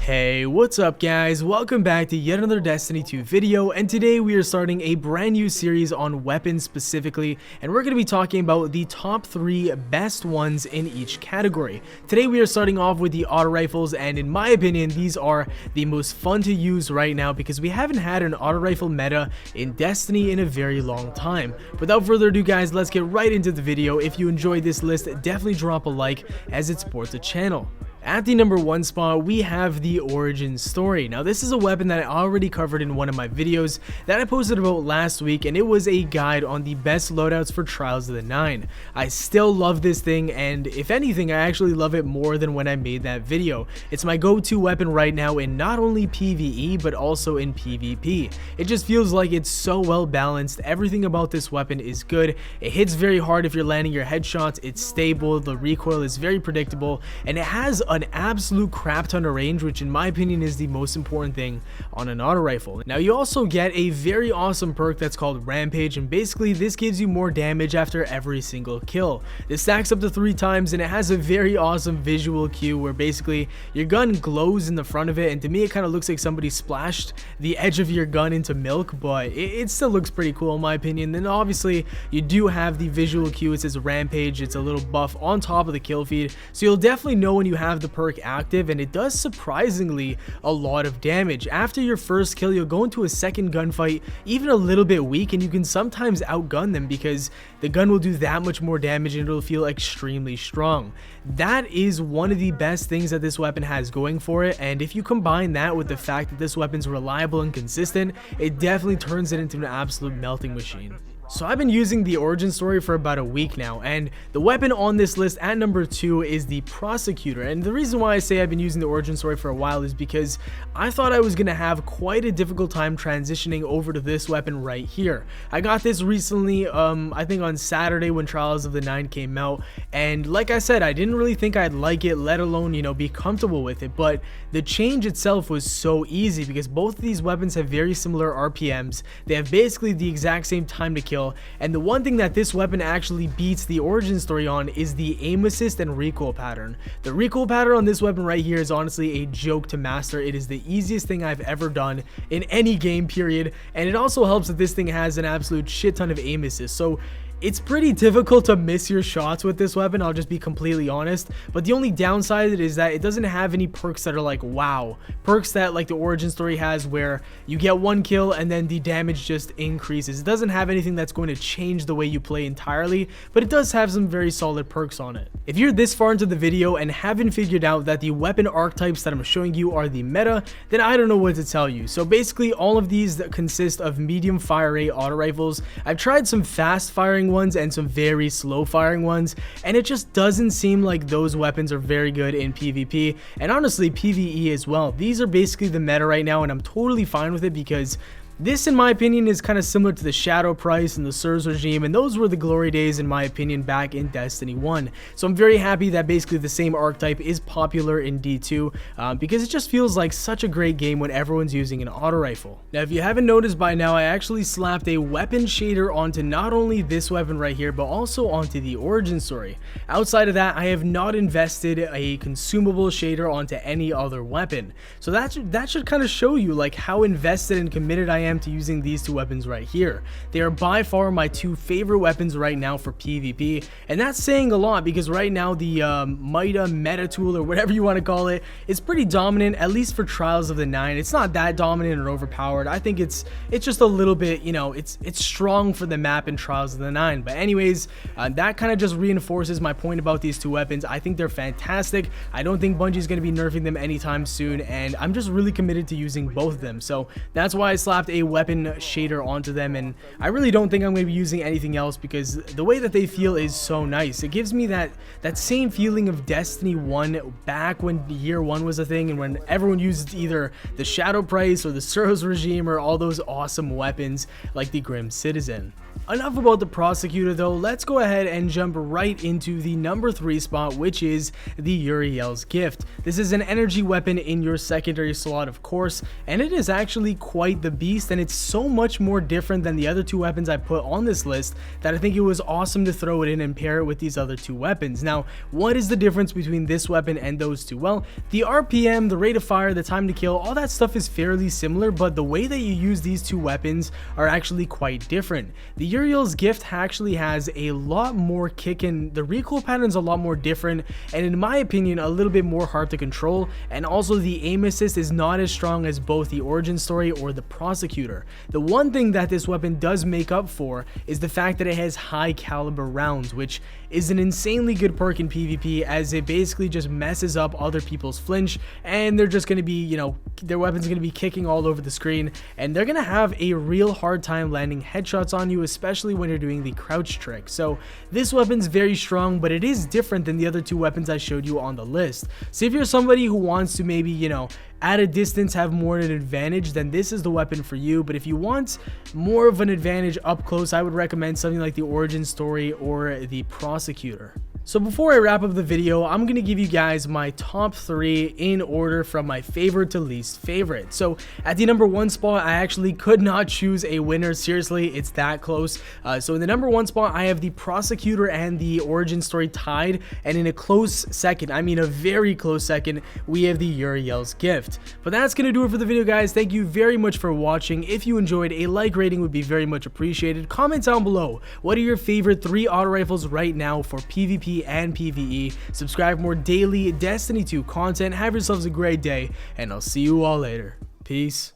Hey, what's up guys? Welcome back to yet another Destiny 2 video, and today we are starting a brand new series on weapons specifically, and we're going to be talking about the top 3 best ones in each category. Today we are starting off with the auto rifles, and in my opinion these are the most fun to use right now because we haven't had an auto rifle meta in Destiny in a very long time. Without further ado guys, let's get right into the video. If you enjoyed this list, definitely drop a like as it supports the channel. At the number 1 spot, we have the origin story. Now this is a weapon that I already covered in one of my videos that I posted about last week, and it was a guide on the best loadouts for Trials of the 9. I still love this thing, and if anything I actually love it more than when I made that video. It's my go-to weapon right now in not only PVE but also in PvP. It just feels like it's so well balanced. Everything about this weapon is good. It hits very hard if you're landing your headshots, it's stable, the recoil is very predictable, and it has an absolute crap ton of range, which in my opinion is the most important thing on an auto rifle. Now you also get a very awesome perk that's called Rampage, and basically this gives you more damage after every single kill. This stacks up to 3 times, and it has a very awesome visual cue where basically your gun glows in the front of it, and to me it kind of looks like somebody splashed the edge of your gun into milk, but it still looks pretty cool in my opinion. Then obviously you do have the visual cue. It says Rampage. It's a little buff on top of the kill feed, so you'll definitely know when you have the perk active, and it does surprisingly a lot of damage. After your first kill you'll go into a second gunfight even a little bit weak, and you can sometimes outgun them because the gun will do that much more damage and it'll feel extremely strong. That is one of the best things that this weapon has going for it, and if you combine that with the fact that this weapon's reliable and consistent, it definitely turns it into an absolute melting machine. So I've been using the origin story for about a week now, and the weapon on this list at number 2 is the Prosecutor. And the reason why I say I've been using the origin story for a while is because I thought I was going to have quite a difficult time transitioning over to this weapon right here. I got this recently, I think on Saturday when Trials of the 9 came out, and like I said, I didn't really think I'd like it, let alone, you know, be comfortable with it, but the change itself was so easy because both of these weapons have very similar RPMs. They have basically the exact same time to kill. And the one thing that this weapon actually beats the origin story on is the aim assist and recoil pattern. The recoil pattern on this weapon right here is honestly a joke to master. It is the easiest thing I've ever done in any game period, and it also helps that this thing has an absolute shit ton of aim assist. So it's pretty difficult to miss your shots with this weapon, I'll just be completely honest, but the only downside is that it doesn't have any perks that are like wow, perks that like the origin story has where you get 1 kill and then the damage just increases. It doesn't have anything that's going to change the way you play entirely, but it does have some very solid perks on it. If you're this far into the video and haven't figured out that the weapon archetypes that I'm showing you are the meta, then I don't know what to tell you. So basically all of these that consist of medium fire rate auto rifles. I've tried some fast firing ones and some very slow firing ones, and it just doesn't seem like those weapons are very good in PvP and honestly PvE as well. These are basically the meta right now, and I'm totally fine with it because this, in my opinion, is kind of similar to the Shadow Price and the Sirs regime, and those were the glory days, in my opinion, back in Destiny 1. So I'm very happy that basically the same archetype is popular in D2 because it just feels like such a great game when everyone's using an auto rifle. Now, if you haven't noticed by now, I actually slapped a weapon shader onto not only this weapon right here, but also onto the origin story. Outside of that, I have not invested a consumable shader onto any other weapon. So that should kind of show you like how invested and committed I am to using these 2 weapons right here. They are by far my 2 favorite weapons right now for PvP, and that's saying a lot because right now the meta tool or whatever you want to call it is pretty dominant, at least for Trials of the 9. It's not that dominant or overpowered. I think it's just a little bit, you know, it's strong for the map in Trials of the 9. But anyways, that kind of just reinforces my point about these 2 weapons. I think they're fantastic. I don't think Bungie's going to be nerfing them anytime soon, and I'm just really committed to using both of them. So that's why I slapped a weapon shader onto them, and I really don't think I'm going to be using anything else because the way that they feel is so nice. It gives me that same feeling of Destiny 1 back when year 1 was a thing and when everyone used either the Shadow Price or the Sirs regime or all those awesome weapons like the Grim Citizen. enough about the Prosecutor though, let's go ahead and jump right into the number 3 spot, which is the Uriels Gift. This is an energy weapon in your secondary slot, of course, and it is actually quite the beast, and it's so much more different than the other 2 weapons I put on this list that I think it was awesome to throw it in and pair it with these other 2 weapons. Now, what is the difference between this weapon and those 2? Well, the RPM, the rate of fire, the time to kill, all that stuff is fairly similar, but the way that you use these 2 weapons are actually quite different. The Uriels Gift actually has a lot more kick, and the recoil pattern's a lot more different, and in my opinion a little bit more hard to control, and also the aim assist is not as strong as both the Origin Story or the Prosecutor. The one thing that this weapon does make up for is the fact that it has high caliber rounds, which is an insanely good perk in PvP, as it basically just messes up other people's flinch, and they're just going to be, you know, their weapon's going to be kicking all over the screen, and they're going to have a real hard time landing headshots on you, especially when you're doing the crouch trick. So this weapon's very strong, but it is different than the other 2 weapons I showed you on the list. So if you're somebody who wants to maybe, you know, at a distance have more of an advantage, then this is the weapon for you. But if you want more of an advantage up close, I would recommend something like the Origin Story or the Prosecutor. So before I wrap up the video, I'm going to give you guys my top 3 in order from my favorite to least favorite. So at the number 1 spot, I actually could not choose a winner. Seriously, it's that close. So in the number 1 spot, I have the Prosecutor and the Origin Story tied. And in a close second, I mean a very close second, we have the Uriels Gift. But that's going to do it for the video, guys. Thank you very much for watching. If you enjoyed, a like rating would be very much appreciated. Comment down below, what are your favorite 3 auto rifles right now for PvP and PvE. Subscribe for more daily Destiny 2 content. Have yourselves a great day, and I'll see you all later. Peace.